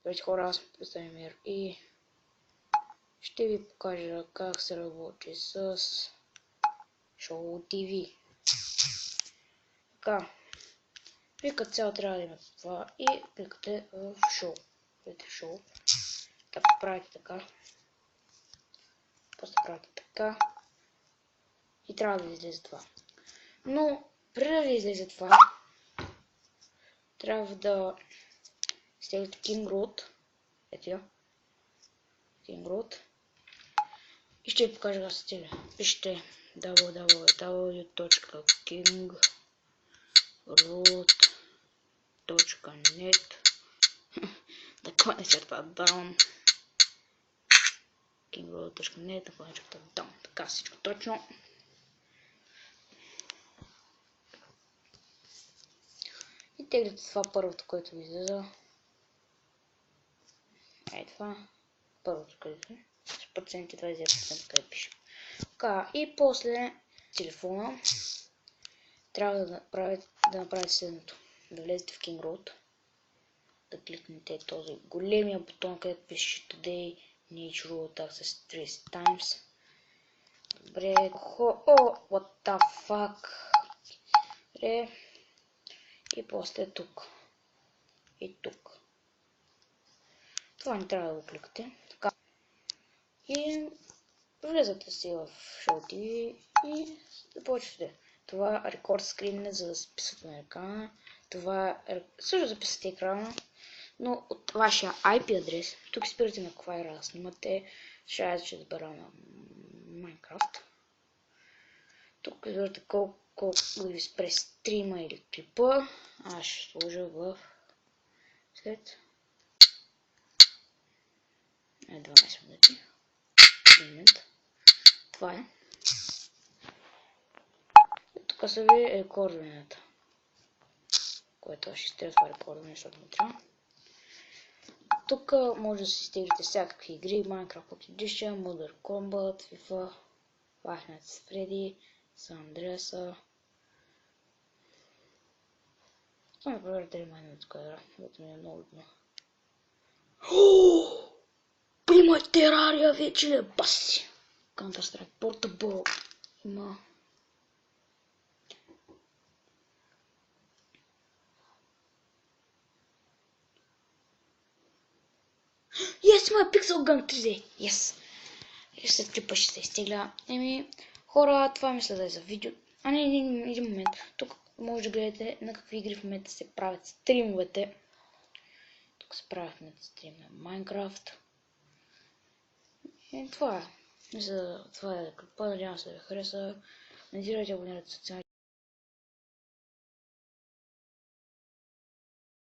Здравейте хора, аз представям Мир и ще ви покажа как се работи с Show TV. Така, вие като цяло трябва да имате това и кликате в Show. Кликате в Show. Така правите така. После правите така. И трябва да ви излезе това. Но преди да ви излезе това, трябва да стелите KingRoot. Ето я. KingRoot. И ще ви покажа как се стиля. Пишете www.kingroot.net /down kingroot.net /down. Така всичко точно. И теглите това първото, което ви излезе. Ей това. Първото, където е. С проценти 20%, къде пише. Така, и после телефона трябва да направите следното. Да влезете в KingRoot, да кликнете този големия бутон, където пише Today Nature Root Access 30 times. Добре, what the fuck. Добре. И после тук. И тук. Това не трябва да го кликате. Така. И влезате си в Show TV и започвате. Това рекорд скрин, за да записвате на екрана. Това също записвате екрана, но от вашия IP адрес. Тук спирате на каква игра снимате. Ще избера на Minecraft. Тук избирате колко да ви спре стрима или клипа. Аз ще сложа в след 12 минути. Това е. Тук са ви рекордванията. Което ще сте това рекордване, защото не трябва. Тук може да си стигнете всякакви игри. Minecraft Pocket Edition, Modern Combat, FIFA, Five Nights at Freddy, San Andreas. Само да проверя дали май на тук игра, което ми е много любимо. Има Терария вече ли баси? Counter-Strike Portable има. Yes, има Pixel Gun 3D. Yes. И след клипа ще се изтегля. Хора, това мисля да е за видео. Един момент. Тук може да гледате на какви игри в момента се правят стримовете. Тук се правят в момента стрим на Minecraft. И това е. Мисля, това е клипа. Надявам се да ви хареса. Надирайте, абонирайте в социалните